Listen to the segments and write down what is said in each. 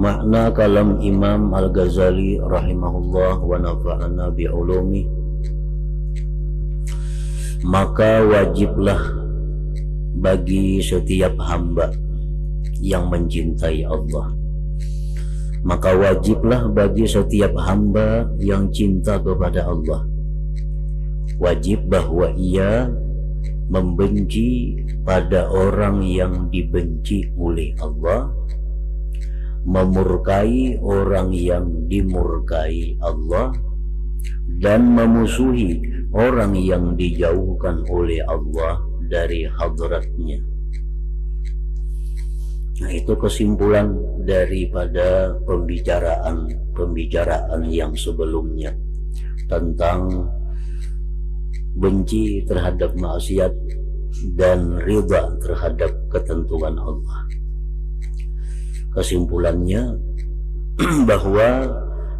Makna kalam Imam Al-Ghazali rahimahullah wa nafa'ana bi'ulumi, maka wajiblah bagi setiap hamba yang mencintai Allah, maka wajiblah bagi setiap hamba yang cinta kepada Allah, wajib bahwa ia membenci pada orang yang dibenci oleh Allah, memurkai orang yang dimurkai Allah, dan memusuhi orang yang dijauhkan oleh Allah dari hadratnya. Nah, itu kesimpulan daripada pembicaraan yang sebelumnya tentang benci terhadap maksiat dan ridha terhadap ketentuan Allah. Kesimpulannya bahwa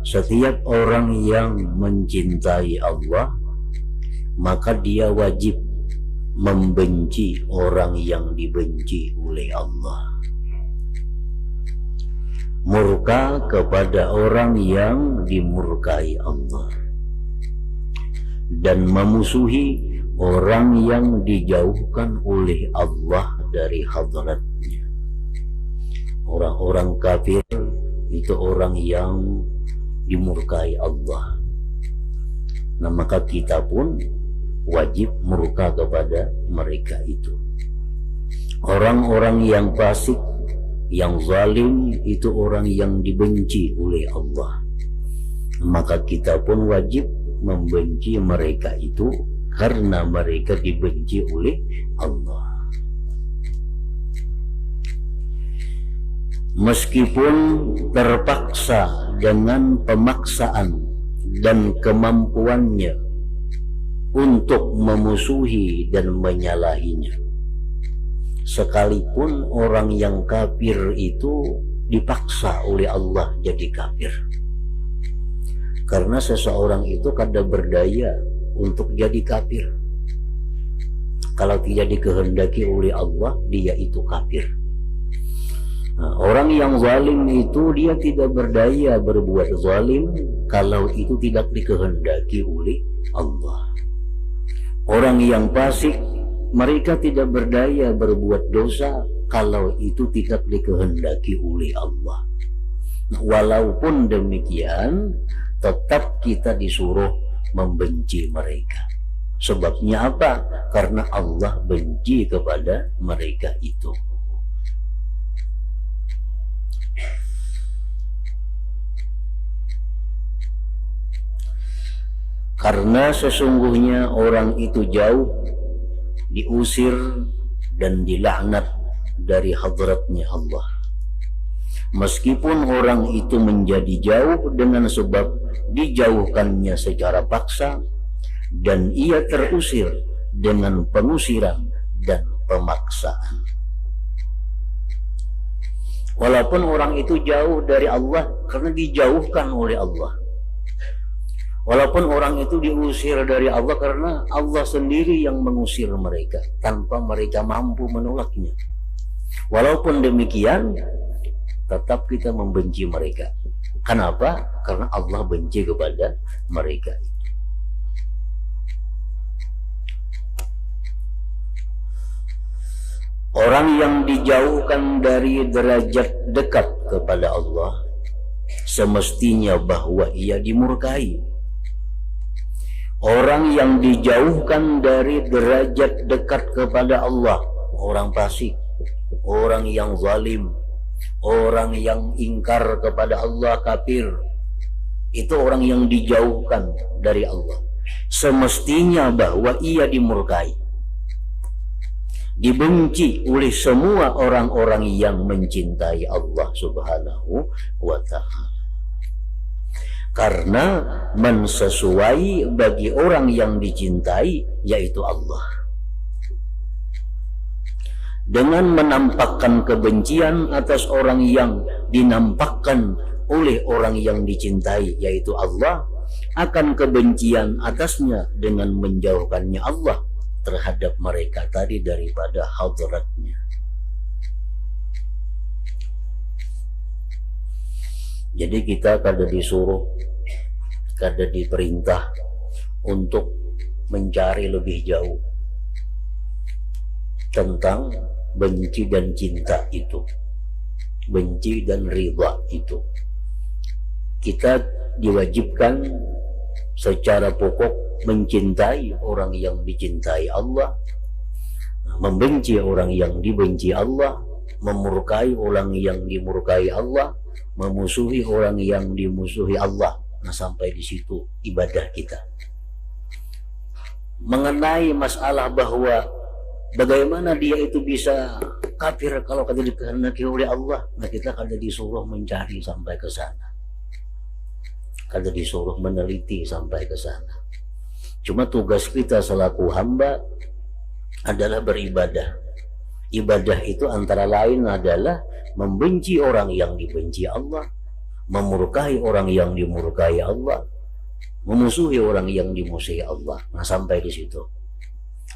setiap orang yang mencintai Allah, maka dia wajib membenci orang yang dibenci oleh Allah, murka kepada orang yang dimurkai Allah, dan memusuhi orang yang dijauhkan oleh Allah dari hadratnya. Orang-orang kafir itu orang yang dimurkai Allah. Nah, maka kita pun wajib murka kepada mereka itu. Orang-orang yang fasik, yang zalim, itu orang yang dibenci oleh Allah. Maka kita pun wajib membenci mereka itu karena mereka dibenci oleh Allah. Meskipun terpaksa dengan pemaksaan dan kemampuannya untuk memusuhi dan menyalahinya, sekalipun orang yang kafir itu dipaksa oleh Allah jadi kafir, karena seseorang itu kada berdaya untuk jadi kafir. Kalau tidak dikehendaki oleh Allah, dia itu kafir. Nah, orang yang zalim itu dia tidak berdaya berbuat zalim kalau itu tidak dikehendaki oleh Allah. Orang yang fasik, mereka tidak berdaya berbuat dosa kalau itu tidak dikehendaki oleh Allah. Nah, walaupun demikian, tetap kita disuruh membenci mereka. Sebabnya apa? Karena Allah benci kepada mereka itu. Karena sesungguhnya orang itu jauh, diusir dan dilaknat dari hadratnya Allah. Meskipun orang itu menjadi jauh dengan sebab dijauhkannya secara paksa, dan ia terusir dengan pengusiran dan pemaksaan. Walaupun orang itu jauh dari Allah karena dijauhkan oleh Allah, walaupun orang itu diusir dari Allah karena Allah sendiri yang mengusir mereka tanpa mereka mampu menolaknya, walaupun demikian tetap kita membenci mereka. Kenapa? Karena Allah benci kepada mereka. Orang yang dijauhkan dari derajat dekat kepada Allah, semestinya bahwa ia dimurkai. Orang yang dijauhkan dari derajat dekat kepada Allah, orang fasik, orang yang zalim, orang yang ingkar kepada Allah, kafir, itu orang yang dijauhkan dari Allah. Semestinya bahwa ia dimurkai, dibenci oleh semua orang-orang yang mencintai Allah Subhanahu wa ta'ala. Karena mensesuai bagi orang yang dicintai, yaitu Allah. Dengan menampakkan kebencian atas orang yang dinampakkan oleh orang yang dicintai, yaitu Allah, akan kebencian atasnya dengan menjauhkannya Allah terhadap mereka tadi daripada hadratnya. Jadi kita kada disuruh, kada diperintah untuk mencari lebih jauh tentang benci dan cinta itu, benci dan ridha itu. Kita diwajibkan secara pokok mencintai orang yang dicintai Allah, membenci orang yang dibenci Allah, memurkai orang yang dimurkai Allah, memusuhi orang yang dimusuhi Allah. Nah, sampai di situ ibadah kita. Mengenai masalah bahwa bagaimana dia itu bisa kafir kalau kada dikehendaki oleh Allah, nah kita kada disuruh mencari sampai ke sana, kada disuruh meneliti sampai ke sana. Cuma tugas kita selaku hamba adalah beribadah. Ibadah itu antara lain adalah membenci orang yang dibenci Allah, memurkai orang yang dimurkai Allah, memusuhi orang yang dimusuhi Allah. Nah, sampai di situ.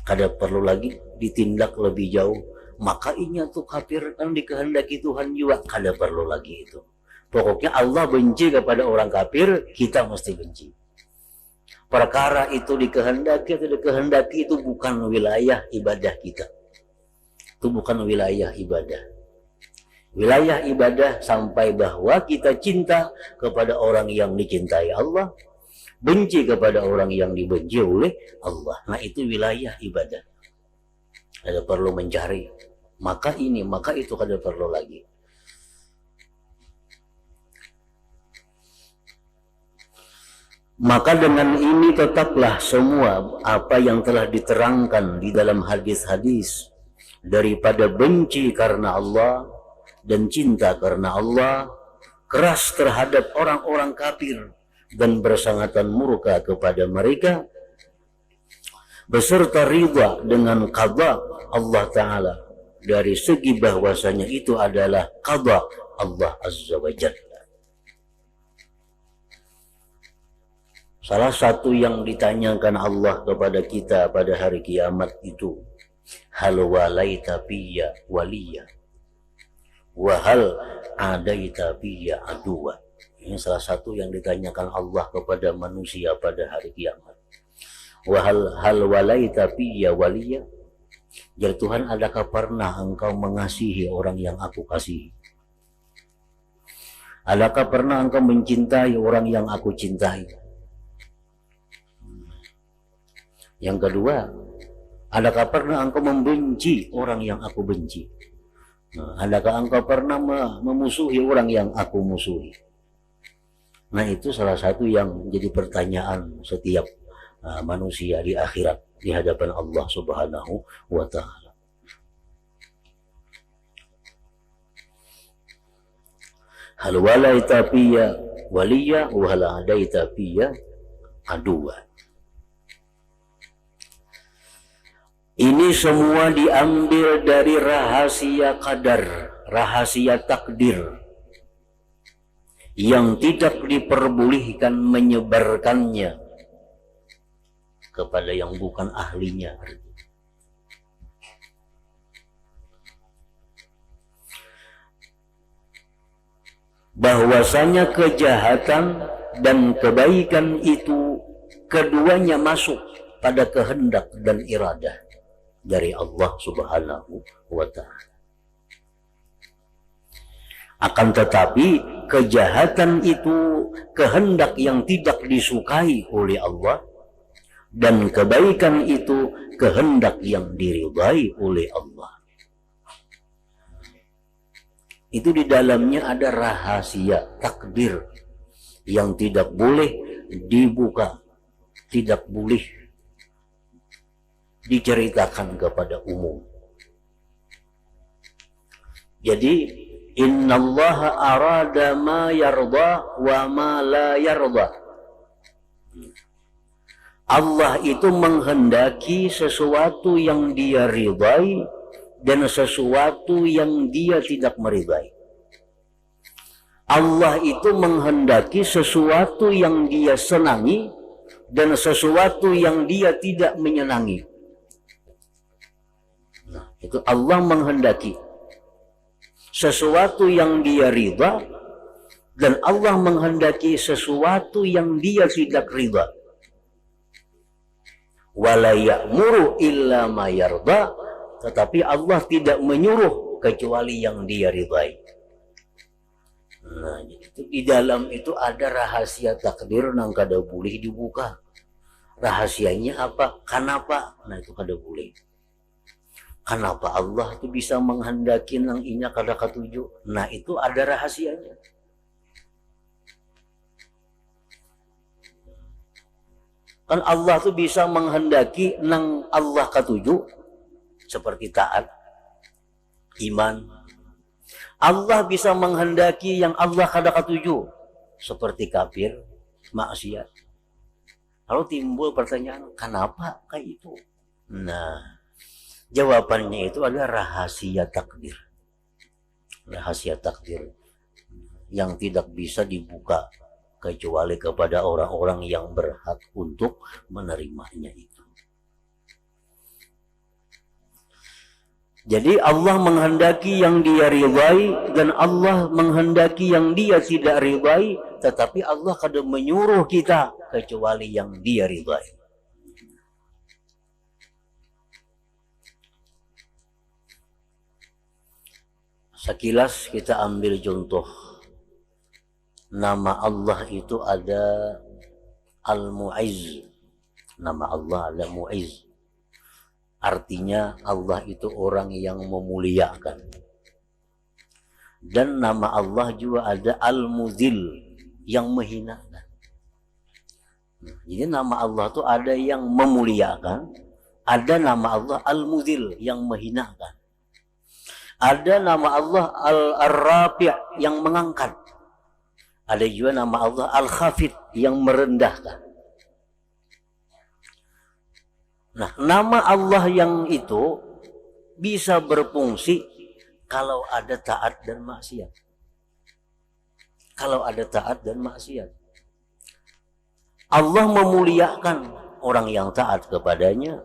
Kada perlu lagi ditindak lebih jauh. Maka ini tuh kafir kan dikehendaki Tuhan juga. Kada perlu lagi itu. Pokoknya Allah benci kepada orang kafir, kita mesti benci. Perkara itu dikehendaki atau dikehendaki itu bukan wilayah ibadah kita. Itu bukan wilayah ibadah. Wilayah ibadah sampai bahwa kita cinta kepada orang yang dicintai Allah, benci kepada orang yang dibenci oleh Allah. Nah, itu wilayah ibadah. Ada perlu mencari. Maka ini, maka itu kada perlu lagi. Maka dengan ini tetaplah semua apa yang telah diterangkan di dalam hadis-hadis daripada benci karena Allah dan cinta karena Allah, keras terhadap orang-orang kafir dan bersangatan murka kepada mereka, beserta ridha dengan qada Allah Ta'ala dari segi bahwasanya itu adalah qada Allah Azza wa Jalla. Salah satu yang ditanyakan Allah kepada kita pada hari kiamat itu, hal walaita fiyya waliya wa hal adaita fiyya aduwa. Ini salah satu yang ditanyakan Allah kepada manusia pada hari kiamat. Wa hal walaita fiyya waliya. Ya Tuhan, adakah pernah engkau mengasihi orang yang aku kasihi? Adakah pernah engkau mencintai orang yang aku cintai? Yang kedua, adakah pernah engkau membenci orang yang aku benci? Adakah engkau pernah memusuhi orang yang aku musuhi? Nah, itu salah satu yang jadi pertanyaan setiap manusia di akhirat di hadapan Allah Subhanahu wa Ta'ala. Hal walaita fiyya waliya wa hal adaita fiyya aduwa. Ini semua diambil dari rahasia qadar, rahasia takdir, yang tidak diperbolehkan menyebarkannya kepada yang bukan ahlinya. Bahwasanya kejahatan dan kebaikan itu keduanya masuk pada kehendak dan iradah dari Allah Subhanahu wa Ta'ala. Akan tetapi kejahatan itu kehendak yang tidak disukai oleh Allah, dan kebaikan itu kehendak yang diridai oleh Allah. Itu di dalamnya ada rahasia takdir yang tidak boleh dibuka, tidak boleh diceritakan kepada umum. Jadi innallaha arada ma yarda wa ma la yarda. Allah itu menghendaki sesuatu yang dia ridai dan sesuatu yang dia tidak meridai. Allah itu menghendaki sesuatu yang dia senangi dan sesuatu yang dia tidak menyenangi. Nah, itu Allah menghendaki sesuatu yang dia ridha dan Allah menghendaki sesuatu yang dia tidak ridha. Wala ya'muru illa ma yarda, tetapi Allah tidak menyuruh kecuali yang dia ridhai. Nah, itu di dalam itu ada rahasia takdir nang kada boleh dibuka. Rahasianya apa? Kenapa? Nah, itu kada boleh. Kenapa Allah itu bisa menghendaki nang inya kada katuju? Nah, itu ada rahasianya. Kan Allah tuh bisa menghendaki nang Allah katuju seperti taat, iman. Allah bisa menghendaki yang Allah kada katuju seperti kafir, maksiat. Lalu timbul pertanyaan, kenapa kayak itu? Nah, jawabannya itu adalah rahasia takdir. Rahasia takdir yang tidak bisa dibuka kecuali kepada orang-orang yang berhak untuk menerimanya itu. Jadi Allah menghendaki yang dia ridhai dan Allah menghendaki yang dia tidak ridhai, tetapi Allah kadang menyuruh kita kecuali yang dia ridhai. Sekilas kita ambil contoh. Nama Allah itu ada Al-Mu'izz. Nama Allah ada Mu'izz. Artinya Allah itu orang yang memuliakan. Dan nama Allah juga ada Al-Muzil, yang menghinakan. Jadi nama Allah itu ada yang memuliakan, ada nama Allah Al-Muzil, yang menghinakan. Ada nama Allah Al-Rafi' yang mengangkat. Ada juga nama Allah Al-Khafid yang merendahkan. Nah, nama Allah yang itu bisa berfungsi kalau ada taat dan maksiat. Kalau ada taat dan maksiat. Allah memuliakan orang yang taat kepadanya.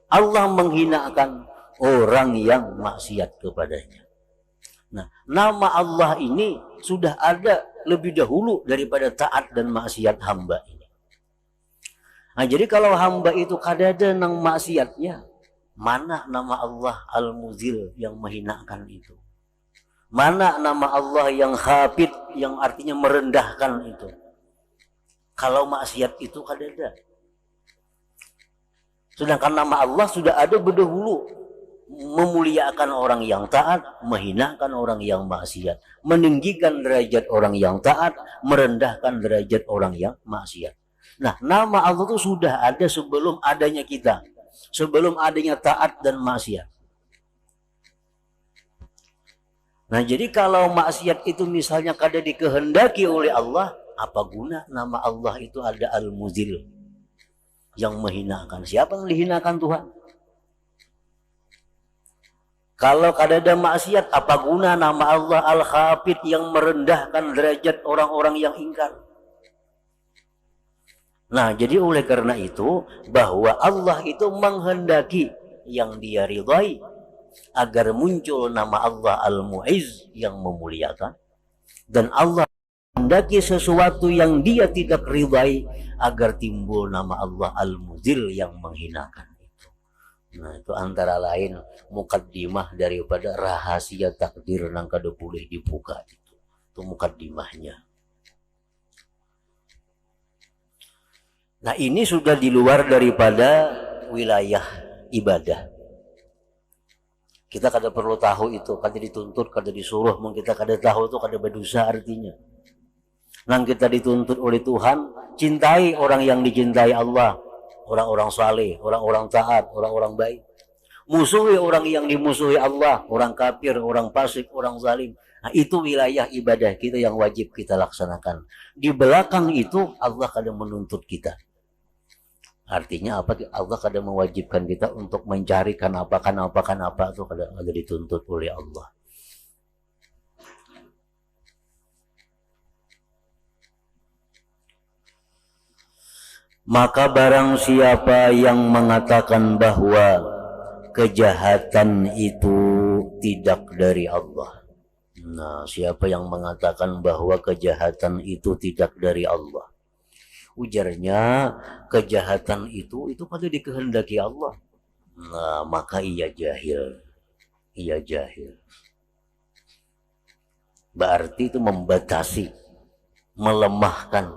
Allah menghinakan orang yang maksiat kepadanya. Nah, nama Allah ini sudah ada lebih dahulu daripada taat dan maksiat hamba ini. Nah, jadi kalau hamba itu kadada nang maksiatnya, mana nama Allah Al-Muzil yang menghinakan itu? Mana nama Allah yang Khafid yang artinya merendahkan itu? Kalau maksiat itu kadada. Sedangkan nama Allah sudah ada berdahulu, memuliakan orang yang taat, menghinakan orang yang maksiat, meninggikan derajat orang yang taat, merendahkan derajat orang yang maksiat. Nah, nama Allah itu sudah ada sebelum adanya kita, sebelum adanya taat dan maksiat. Nah, jadi kalau maksiat itu misalnya kada dikehendaki oleh Allah, apa guna nama Allah itu ada Al-Muzil, yang menghinakan? Siapa yang dihinakan Tuhan? Kalau kada ada maksiat, apa guna nama Allah Al-Khafid yang merendahkan derajat orang-orang yang ingkar? Nah, jadi oleh karena itu, bahwa Allah itu menghendaki yang dia ridhai, agar muncul nama Allah Al-Mu'izz yang memuliakan. Dan Allah menghendaki sesuatu yang dia tidak ridhai, agar timbul nama Allah Al-Muzil yang menghinakan. Nah, itu antara lain mukaddimah daripada rahasia takdir yang kada boleh dibuka itu. Itu mukaddimahnya. Nah, ini sudah di luar daripada wilayah ibadah. Kita kada perlu tahu itu, kada dituntut, kada disuruh, mungkin kita kada tahu itu kada berdosa artinya. Nang kita dituntut oleh Tuhan, cintai orang yang dicintai Allah. Orang-orang saleh, orang-orang taat, orang-orang baik. Musuhi orang yang dimusuhi Allah, orang kafir, orang fasik, orang zalim. Nah, itu wilayah ibadah kita yang wajib kita laksanakan. Di belakang itu Allah kadang menuntut kita. Artinya apa? Allah kadang mewajibkan kita untuk mencarikan apa itu kadang ada dituntut oleh Allah. Maka barang siapa yang mengatakan bahwa kejahatan itu tidak dari Allah. Nah, siapa yang mengatakan bahwa kejahatan itu tidak dari Allah? Ujarnya, kejahatan itu pada dikehendaki Allah. Nah, maka ia jahil. Ia jahil. Berarti itu membatasi, melemahkan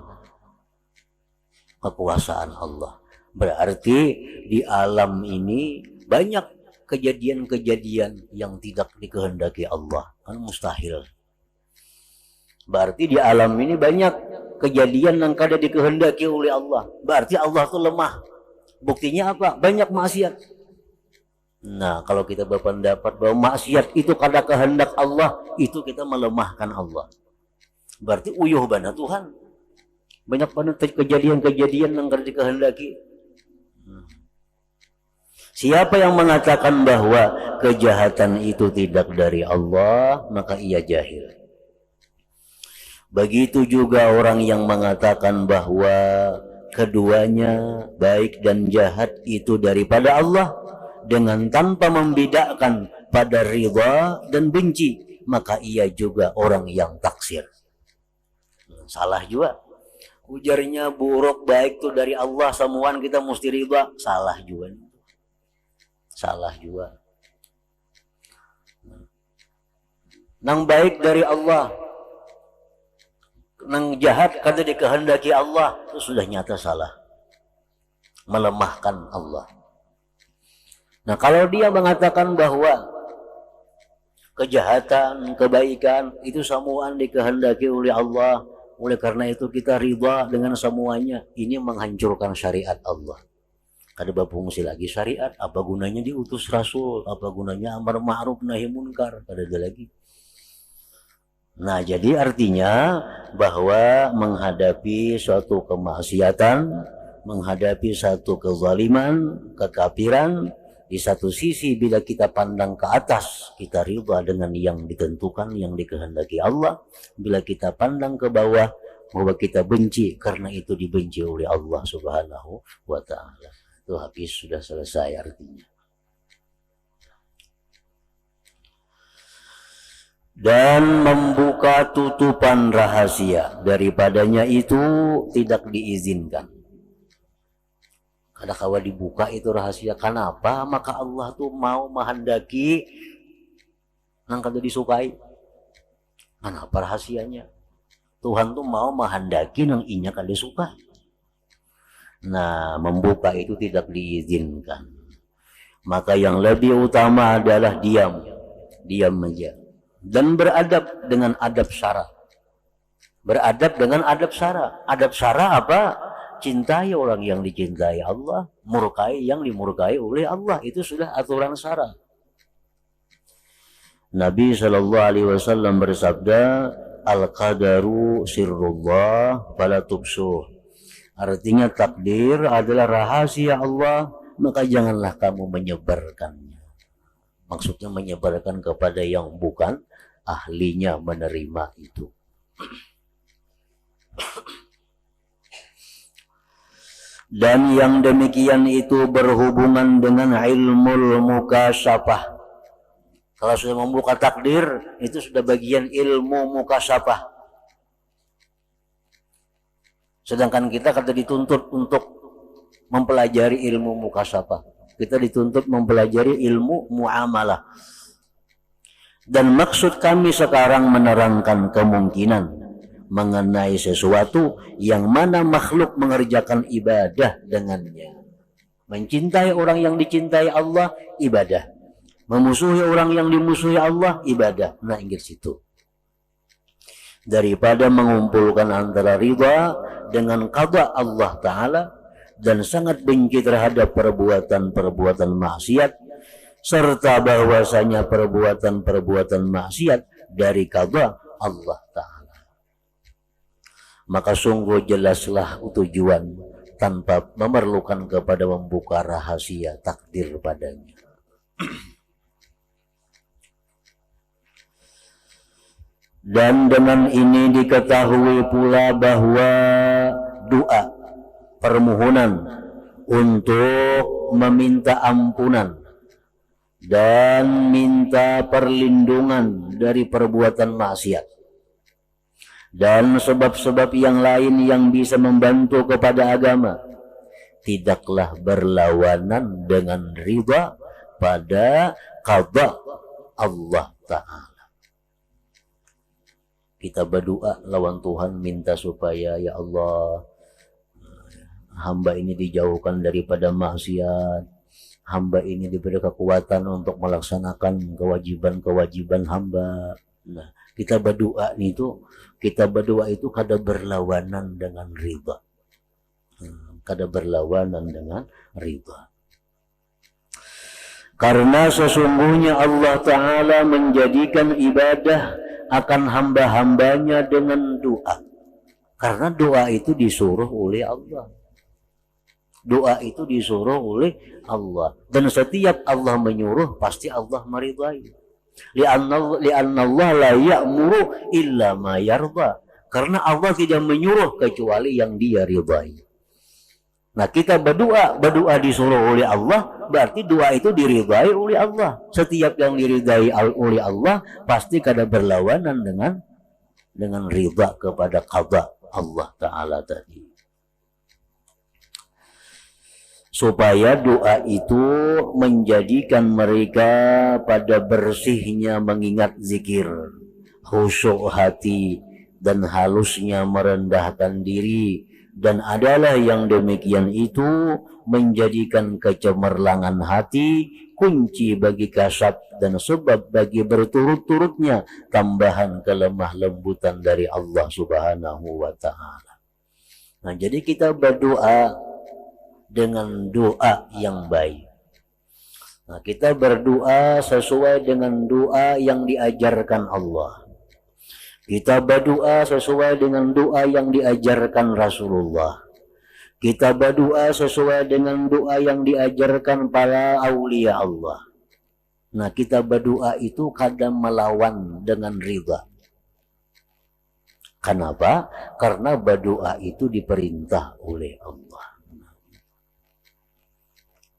kekuasaan Allah. Berarti di alam ini banyak kejadian-kejadian yang tidak dikehendaki Allah. Kan mustahil. Berarti di alam ini banyak kejadian yang kada dikehendaki oleh Allah. Berarti Allah itu lemah. Buktinya apa? Banyak maksiat. Nah, kalau kita berpendapat bahwa maksiat itu kada kehendak Allah, itu kita melemahkan Allah. Berarti uyuh bana Tuhan. Banyak banget kejadian-kejadian yang kada dikehendaki. Siapa yang mengatakan bahwa kejahatan itu tidak dari Allah, maka ia jahil. Begitu juga orang yang mengatakan bahwa keduanya baik dan jahat itu daripada Allah dengan tanpa membedakan pada ridha dan benci, maka ia juga orang yang taksir. Salah juga. Ujarnya buruk baik itu dari Allah, semuaan kita mesti ridha. Salah juga. Salah juga. Nang baik dari Allah, nang jahat kada dikehendaki Allah, itu sudah nyata salah. Melemahkan Allah. Nah, kalau dia mengatakan bahwa kejahatan, kebaikan itu semuaan dikehendaki oleh Allah, oleh karena itu kita ridha dengan semuanya, ini menghancurkan syariat Allah. Kada berfungsi lagi syariat, apa gunanya diutus rasul, apa gunanya amar ma'ruf nahi munkar, kada ada lagi. Nah, jadi artinya bahwa menghadapi suatu kemaksiatan, menghadapi satu kezaliman, kekafiran, di satu sisi bila kita pandang ke atas, kita ridha dengan yang ditentukan, yang dikehendaki Allah. Bila kita pandang ke bawah, bahwa kita benci karena itu dibenci oleh Allah Subhanahu wa ta'ala. Itu habis, sudah selesai artinya. Dan membuka tutupan rahasia daripadanya itu tidak diizinkan. Kada kawa dibuka itu rahasia. Kenapa? Maka Allah tuh mau menghendaki nang kada disukai. Kenapa rahasianya? Tuhan tuh mau menghendaki nang inya kada suka. Nah, membuka itu tidak diizinkan. Maka yang lebih utama adalah diam. Diam aja. Dan beradab dengan adab syara. Beradab dengan adab syara. Adab syara apa? Cintai orang yang dicintai Allah, murkai yang dimurkai oleh Allah. Itu sudah aturan syara. Nabi SAW bersabda, al-qadaru sirrullah fala tubsuh. Artinya takdir adalah rahasia Allah, maka janganlah kamu menyebarkannya. Maksudnya menyebarkan kepada yang bukan ahlinya menerima itu. Dan yang demikian itu berhubungan dengan ilmu mukasyafah. Kalau sudah membuka takdir, itu sudah bagian ilmu mukasyafah. Sedangkan kita kata dituntut untuk mempelajari ilmu mukasyafah. Kita dituntut mempelajari ilmu muamalah. Dan maksud kami sekarang menerangkan kemungkinan mengenai sesuatu yang mana makhluk mengerjakan ibadah dengannya. Mencintai orang yang dicintai Allah, ibadah. Memusuhi orang yang dimusuhi Allah, ibadah. Nah, ingat situ. Daripada mengumpulkan antara ridha dengan qada Allah Ta'ala dan sangat benci terhadap perbuatan-perbuatan maksiat, serta bahwasanya perbuatan-perbuatan maksiat dari qada Allah Ta'ala. Maka sungguh jelaslah tujuan tanpa memerlukan kepada membuka rahasia takdir padanya. Dan dengan ini diketahui pula bahwa doa, permohonan untuk meminta ampunan dan minta perlindungan dari perbuatan maksiat dan sebab-sebab yang lain yang bisa membantu kepada agama, tidaklah berlawanan dengan riba pada qada Allah Ta'ala. Kita berdoa lawan Tuhan, minta supaya ya Allah, hamba ini dijauhkan daripada maksiat, hamba ini diberi kekuatan untuk melaksanakan kewajiban-kewajiban hamba. Nah, kita berdoa itu kada berlawanan dengan riba. Kada berlawanan dengan riba. Karena sesungguhnya Allah Ta'ala menjadikan ibadah akan hamba-hambanya dengan doa. Karena doa itu disuruh oleh Allah. Doa itu disuruh oleh Allah. Dan setiap Allah menyuruh, pasti Allah meridai. Li'anna Allah la ya'muru illa ma yarda. Karena Allah tidak menyuruh kecuali yang Dia ridai. Nah, kita berdoa disuruh oleh Allah, berarti doa itu diridai oleh Allah. Setiap yang diridai oleh Allah pasti kada berlawanan dengan ridha kepada qada Allah Ta'ala tadi. Supaya doa itu menjadikan mereka pada bersihnya mengingat zikir, khusyuk hati, dan halusnya merendahkan diri. Dan adalah yang demikian itu menjadikan kecemerlangan hati kunci bagi kasab dan sebab bagi berturut-turutnya tambahan kelemah lembutan dari Allah Subhanahu wa Ta'ala. Nah, jadi kita berdoa dengan doa yang baik. Nah, kita berdoa sesuai dengan doa yang diajarkan Allah. Kita berdoa sesuai dengan doa yang diajarkan Rasulullah. Kita berdoa sesuai dengan doa yang diajarkan para aulia Allah. Nah, kita berdoa itu kadang melawan dengan riba. Kenapa? Karena berdoa itu diperintah oleh Allah.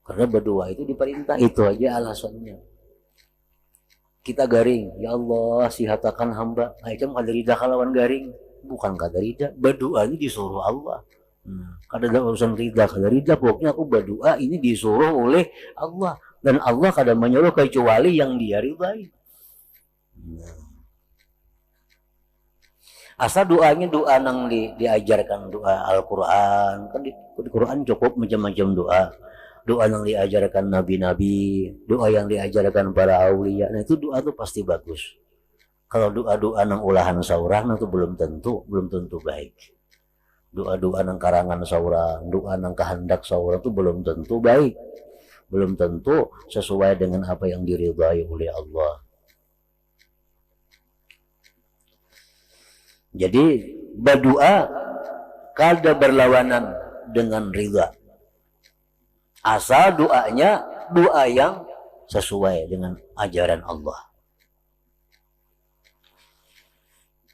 Karena berdoa itu diperintah, itu aja alasannya. Kita garing, ya Allah sihatakan hamba. Itu kadarida kalawan garing, bukan kadarida. Berdoa ini disuruh Allah. Kada ada urusan rida, kadarida. Pokoknya aku berdoa ini disuruh oleh Allah, dan Allah kada menyuruh kecuali yang Dia ridai. Asal doanya doa nang diajarkan doa Al-Quran, kan di Quran cukup macam-macam doa. Doa yang diajarkan nabi-nabi, doa yang diajarkan para aulia, nah itu doa itu pasti bagus. Kalau doa-doa nang ulahan saurang itu belum tentu baik. Doa-doa nang karangan saurang, doa nang kehendak saurang itu belum tentu baik. Belum tentu sesuai dengan apa yang diridhai oleh Allah. Jadi berdoa kada berlawanan dengan ridha. Asal doanya doa yang sesuai dengan ajaran Allah.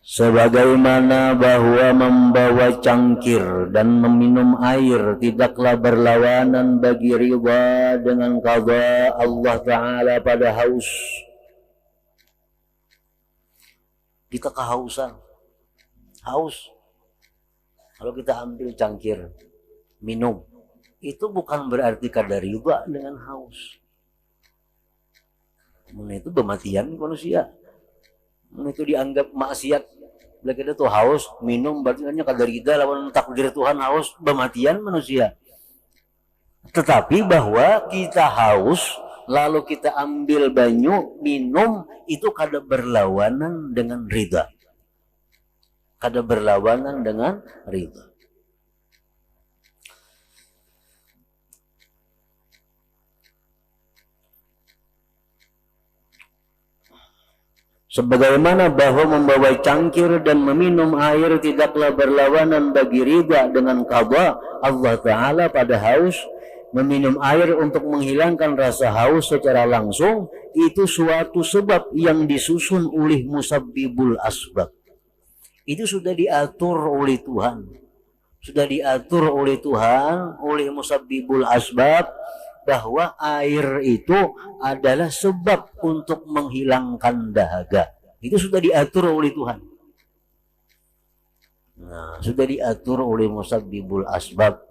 Sebagaimana bahwa membawa cangkir dan meminum air tidaklah berlawanan bagi ridha dengan qada Allah Ta'ala pada haus. Kita kehausan, haus. Kalau kita ambil cangkir, minum, itu bukan berarti kada riba dengan haus. Itu kematian manusia. Itu dianggap maksiat. Bila kita tuh haus, minum, berarti kada rida lawan takdir Tuhan, haus, kematian manusia. Tetapi bahwa kita haus, lalu kita ambil banyu, minum, itu kada berlawanan dengan rida. Kada berlawanan dengan rida. Sebagaimana bahwa membawa cangkir dan meminum air tidaklah berlawanan bagi ridha dengan qada Allah Ta'ala pada haus. Meminum air untuk menghilangkan rasa haus secara langsung itu suatu sebab yang disusun oleh musabbibul asbab. Itu sudah diatur oleh Tuhan. Sudah diatur oleh Tuhan, oleh musabbibul asbab, bahwa air itu adalah sebab untuk menghilangkan dahaga. Itu sudah diatur oleh Tuhan. Nah, sudah diatur oleh musabbibul asbab,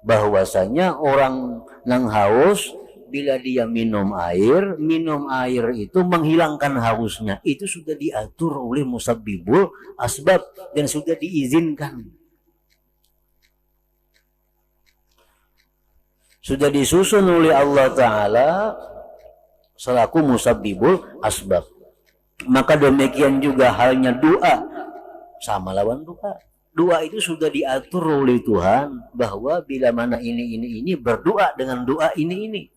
bahwasanya orang yang haus bila dia minum air itu menghilangkan hausnya. Itu sudah diatur oleh musabbibul asbab dan sudah diizinkan. Sudah disusun oleh Allah Ta'ala selaku musabbibul asbab. Maka demikian juga halnya doa, sama lawan doa. Doa itu sudah diatur oleh Tuhan bahwa bila mana ini berdoa dengan doa ini.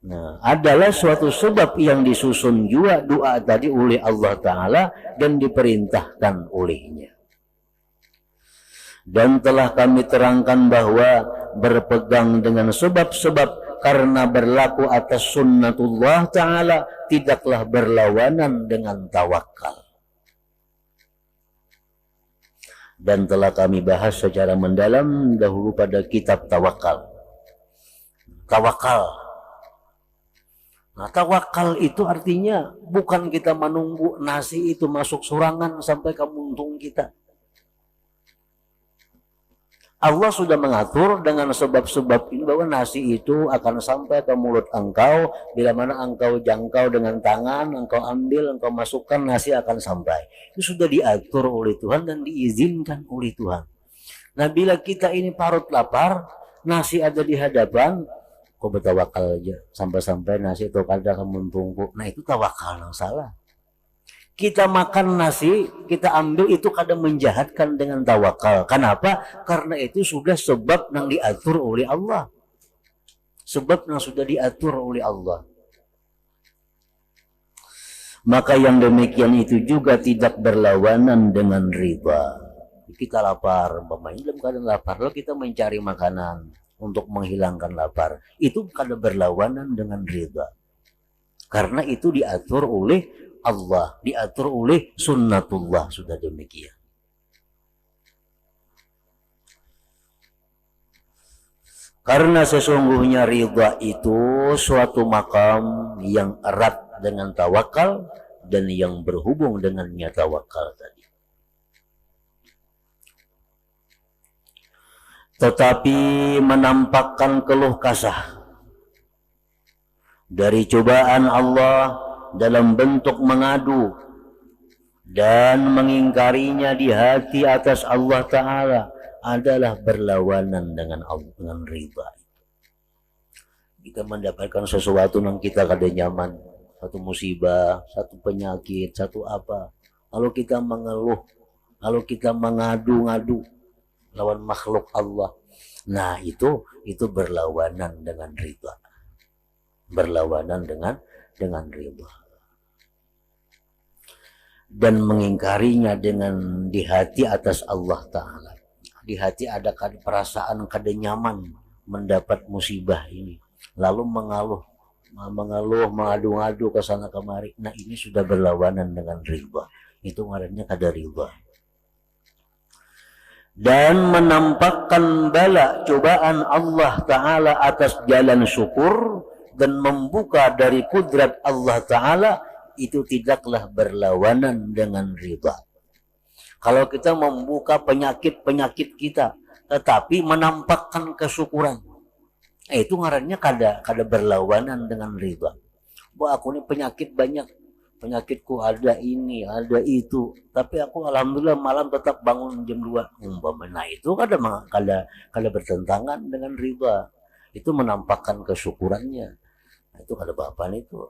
Nah, adalah suatu sebab yang disusun juga doa tadi oleh Allah Ta'ala dan diperintahkan olehnya. Dan telah kami terangkan bahwa berpegang dengan sebab-sebab karena berlaku atas sunnatullah Ta'ala tidaklah berlawanan dengan tawakal. Dan telah kami bahas secara mendalam dahulu pada kitab tawakal. Nah, tawakal itu artinya bukan kita menunggu nasi itu masuk surangan sampai ke muntung kita. Allah sudah mengatur dengan sebab-sebab ini bahwa nasi itu akan sampai ke mulut engkau. Bila mana engkau jangkau dengan tangan, engkau ambil, engkau masukkan, nasi akan sampai. Itu sudah diatur oleh Tuhan dan diizinkan oleh Tuhan. Nah, bila kita ini parut lapar, nasi ada di hadapan, kok bertawakal aja sampai-sampai nasi itu kada kemuntungku. Nah, itu tawakal yang salah. Kita makan nasi, kita ambil itu kadang menjahatkan dengan tawakal. Kenapa? Karena itu sudah sebab yang diatur oleh Allah. Sebab yang sudah diatur oleh Allah. Maka yang demikian itu juga tidak berlawanan dengan riba. Kita lapar, dalam keadaan lapar, lalu kita mencari makanan untuk menghilangkan lapar. Itu kadang berlawanan dengan riba. Karena itu diatur oleh Allah, diatur oleh sunnatullah, sudah demikian. Karena sesungguhnya ridha itu suatu makam yang erat dengan tawakal dan yang berhubung dengannya tawakal tadi. Tetapi menampakkan keluh kesah dari cobaan Allah dalam bentuk mengadu dan mengingkarinya di hati atas Allah Ta'ala adalah berlawanan dengan Allah, dengan riba. Kita mendapatkan sesuatu yang kita kada nyaman, satu musibah, satu penyakit, satu apa, lalu kita mengeluh, lalu kita mengadu-ngadu lawan makhluk Allah. Nah, itu berlawanan dengan riba, berlawanan dengan riba. Dan mengingkarinya dengan di hati atas Allah Ta'ala. Di hati ada perasaan kada nyaman mendapat musibah ini, lalu mengeluh, mengadu-ngadu ke sana kemari. Nah, ini sudah berlawanan dengan riba. Itu ngarannya kada riba. Dan menampakkan bala cobaan Allah Ta'ala atas jalan syukur dan membuka dari kudrat Allah Ta'ala, itu tidaklah berlawanan dengan riba. Kalau kita membuka penyakit-penyakit kita tetapi menampakkan kesyukuran, itu ngarannya kada berlawanan dengan riba. Wah, aku ini penyakit banyak, penyakitku ada ini, ada itu, tapi aku alhamdulillah malam tetap bangun jam 2 umpama. Nah, itu kada bertentangan dengan riba. Itu menampakkan kesyukurannya. Nah, itu kada apa-apa itu.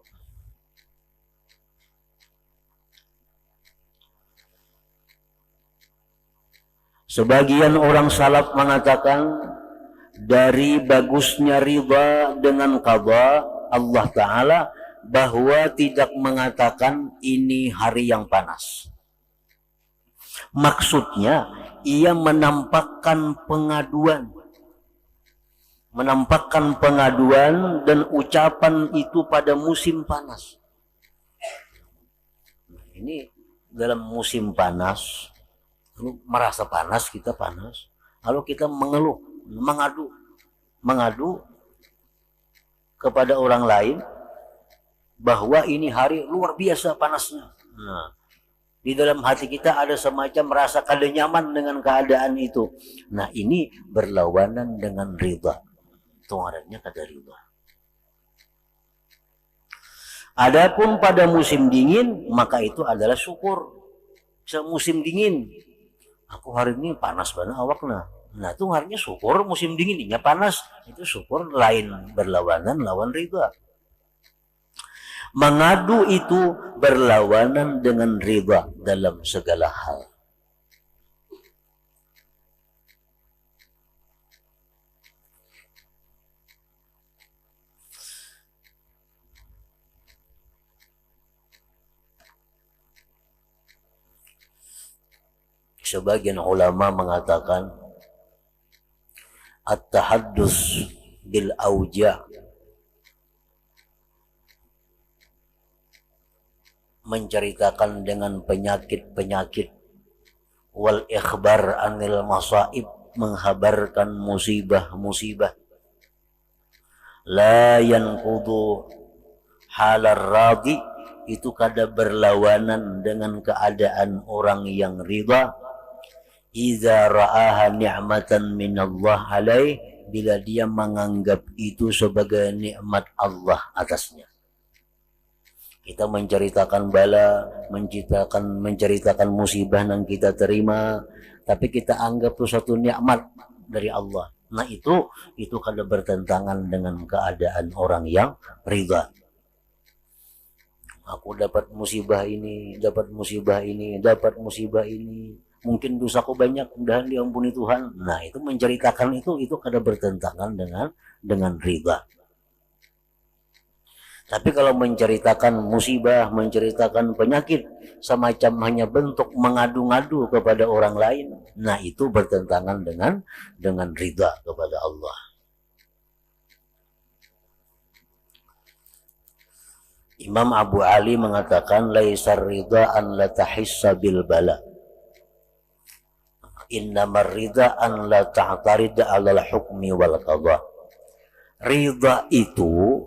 Sebagian orang salaf mengatakan dari bagusnya riba dengan qada Allah Ta'ala bahwa tidak mengatakan ini hari yang panas. Maksudnya ia menampakkan pengaduan dan ucapan itu pada musim panas. Ini dalam musim panas, merasa panas, kita panas, lalu kita mengeluh, mengadu, kepada orang lain bahwa ini hari luar biasa panasnya. Nah, di dalam hati kita ada semacam rasa kada nyaman dengan keadaan itu. Nah, ini berlawanan dengan ridha. Itu ngarannya kada ridha. Adapun pada musim dingin, maka itu adalah syukur. Musim dingin, aku hari ini panas banget awakna. Nah, itu harinya syukur. Musim dinginnya panas, itu syukur. Lain berlawanan lawan ridha. Mengadu itu berlawanan dengan ridha dalam segala hal. Sebagian ulama mengatakan at-tahaddus bil auja', menceritakan dengan penyakit-penyakit, wal ikhbar anil masaib, menghabarkan musibah-musibah, la yanqudu halar radi, itu kada berlawanan dengan keadaan orang yang ridha. Idza ra'aha ni'matan minallah alaih, bila dia menganggap itu sebagai nikmat Allah atasnya. Kita menceritakan bala, menceritakan musibah yang kita terima, tapi kita anggap itu satu nikmat dari Allah. Nah, itu kada bertentangan dengan keadaan orang yang ridha. Aku dapat musibah ini, dapat musibah ini, dapat musibah ini. Mungkin dosaku banyak, mudahan diampuni Tuhan. Nah, itu menceritakan itu kada bertentangan dengan ridha. Tapi kalau menceritakan musibah, menceritakan penyakit, semacam hanya bentuk mengadu-ngadu kepada orang lain, nah itu bertentangan dengan ridha kepada Allah. Imam Abu Ali mengatakan, laisar ridha an la tahissa bil bala, innamar ridha an la ta'tarid 'alal hukmi wal qadha. Ridha itu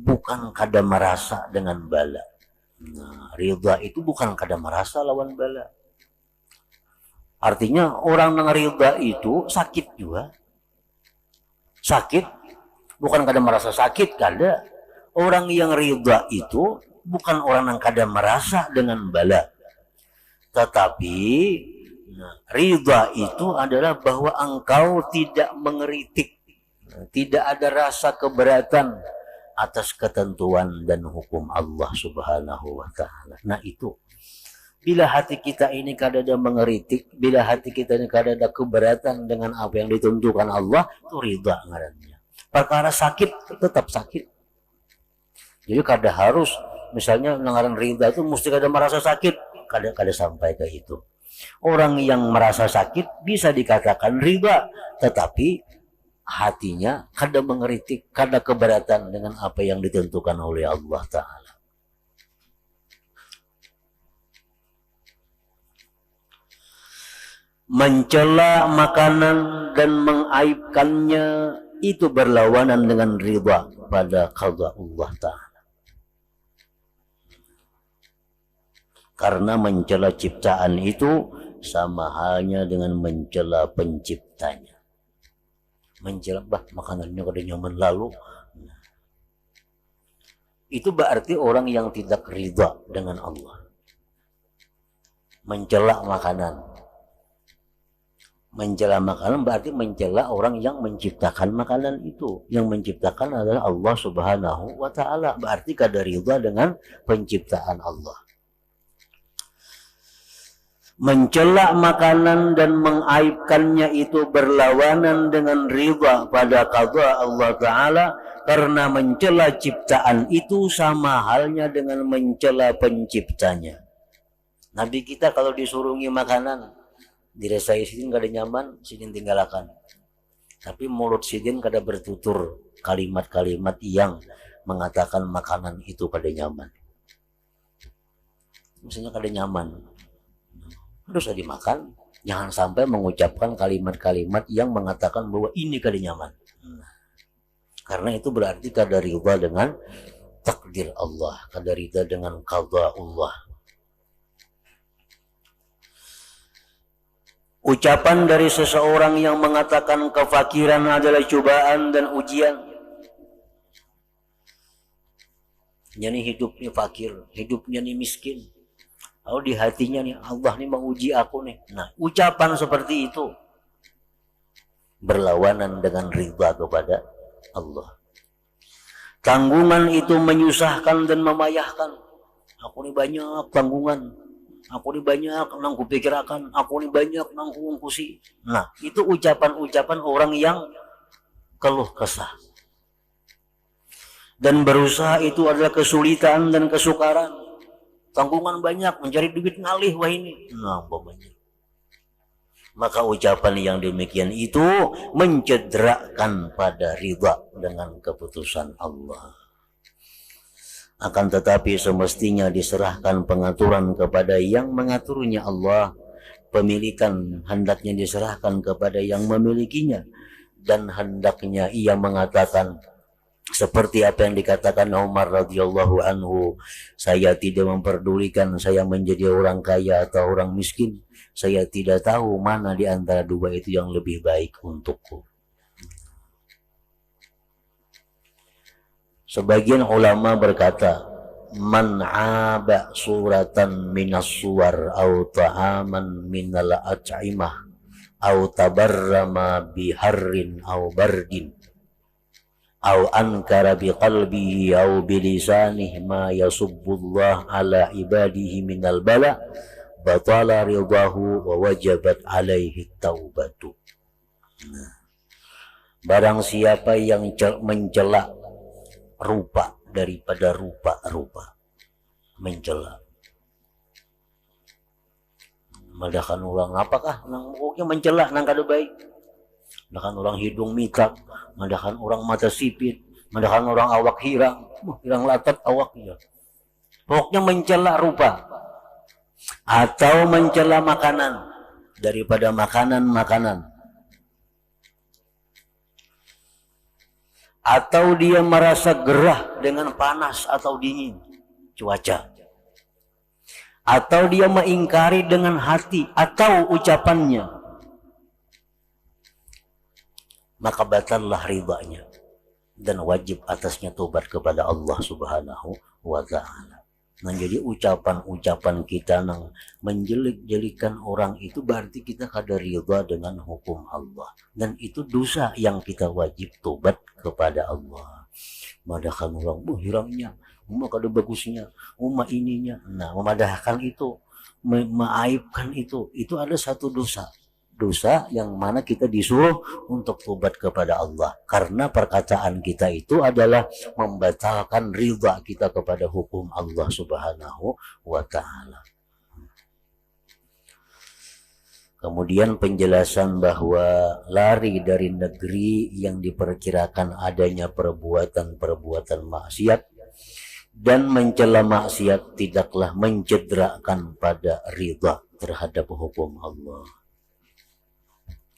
bukan kada merasa dengan bala. Nah, ridha itu bukan kada merasa lawan bala. Artinya orang yang ridha itu sakit juga. Sakit bukan kada merasa sakit, kada. Orang yang ridha itu bukan orang yang kada merasa dengan bala. Tetapi ridha itu adalah bahwa engkau tidak mengeritik, tidak ada rasa keberatan atas ketentuan dan hukum Allah Subhanahu wa ta'ala. Nah, itu bila hati kita ini kada ada mengeritik, bila hati kita ini kada ada keberatan dengan apa yang ditentukan Allah, itu ridha ngarannya. Perkara sakit tetap sakit. Jadi kada harus misalnya ngaran ridha itu mesti kada merasa sakit, kada sampai ke itu. Orang yang merasa sakit bisa dikatakan ridha, tetapi hatinya kada mengeritik, kada keberatan dengan apa yang ditentukan oleh Allah Ta'ala. Mencela makanan dan mengaibkannya itu berlawanan dengan ridha pada qada Allah Ta'ala. Karena mencela ciptaan itu sama halnya dengan mencela penciptanya. Mencela, makanannya kada nyaman lalu. Itu berarti orang yang tidak ridha dengan Allah. Mencela makanan. Mencela makanan berarti mencela orang yang menciptakan makanan itu. Yang menciptakan adalah Allah Subhanahu wa ta'ala. Berarti kada ridha dengan penciptaan Allah. Mencela makanan dan mengaibkannya itu berlawanan dengan ridha pada qada Allah Ta'ala, karena mencela ciptaan itu sama halnya dengan mencela penciptanya. Nabi kita kalau disuruhi makanan, dirasai sidin kada nyaman, sidin tinggalkan. Tapi mulut sidin kada bertutur kalimat-kalimat yang mengatakan makanan itu kada nyaman. Misalnya kada nyaman, harus dimakan, jangan sampai mengucapkan kalimat-kalimat yang mengatakan bahwa ini kada nyaman. Karena itu berarti kada ridha dengan takdir Allah, kada ridha dengan qada Allah. Ucapan dari seseorang yang mengatakan kefakiran adalah cobaan dan ujian. Jadi hidupnya fakir, hidupnya nih miskin. Lalu di hatinya nih, Allah nih menguji aku nih. Nah, ucapan seperti itu berlawanan dengan ridha kepada Allah. Tanggungan itu menyusahkan dan memayahkan. Aku nih banyak tanggungan. Aku ini banyak nang kupikirakan, aku ini banyak nang kuungkusi. Nah, itu ucapan-ucapan orang yang keluh kesah. Dan berusaha itu adalah kesulitan dan kesukaran. Tanggungan banyak, mencari duit ngalih wah ini. Nah, banyak. Maka ucapan yang demikian itu mencederakan pada ridha dengan keputusan Allah. Akan tetapi semestinya diserahkan pengaturan kepada yang mengaturnya Allah. Pemilikan hendaknya diserahkan kepada yang memilikinya. Dan hendaknya ia mengatakan seperti apa yang dikatakan Umar radhiyallahu anhu, saya tidak memperdulikan saya menjadi orang kaya atau orang miskin. Saya tidak tahu mana di antara dua itu yang lebih baik untukku. Sebagian ulama berkata, man 'aba suratan minas suwar au ta'aman minal at'imah au tabarrama biharrin au bardin au ankara biqalbihi au bilisanihi ma yasubbullah ala ibadihi minal bala batala ridahu wa wajabat alaihi taubatu. Barang siapa yang mencela rupa daripada rupa-rupa, mencela. Madakan orang apakah nang pokoknya mencela nang kada baik. Madakan orang hidung mitak, madakan orang mata sipit, madakan orang awak hirang, hirang latat awaknya. Pokoknya mencela rupa atau mencela makanan daripada makanan-makanan. Atau dia merasa gerah dengan panas atau dingin cuaca, atau dia mengingkari dengan hati atau ucapannya, maka batallah ridhanya dan wajib atasnya tobat kepada Allah Subhanahu wa ta'ala. Nah, jadi ucapan-ucapan kita yang menjelik-jelikan orang itu berarti kita kada ridha dengan hukum Allah, dan itu dosa yang kita wajib tobat kepada Allah. Madahkan orang hirangnya, kada bagusnya, ininya. Nah, memadahkan itu, mengaibkan itu ada satu dosa yang mana kita disuruh untuk tobat kepada Allah, karena perkataan kita itu adalah membatalkan ridha kita kepada hukum Allah Subhanahu wa ta'ala. Kemudian penjelasan bahwa lari dari negeri yang diperkirakan adanya perbuatan-perbuatan maksiat dan mencela maksiat tidaklah mencederakan pada ridha terhadap hukum Allah.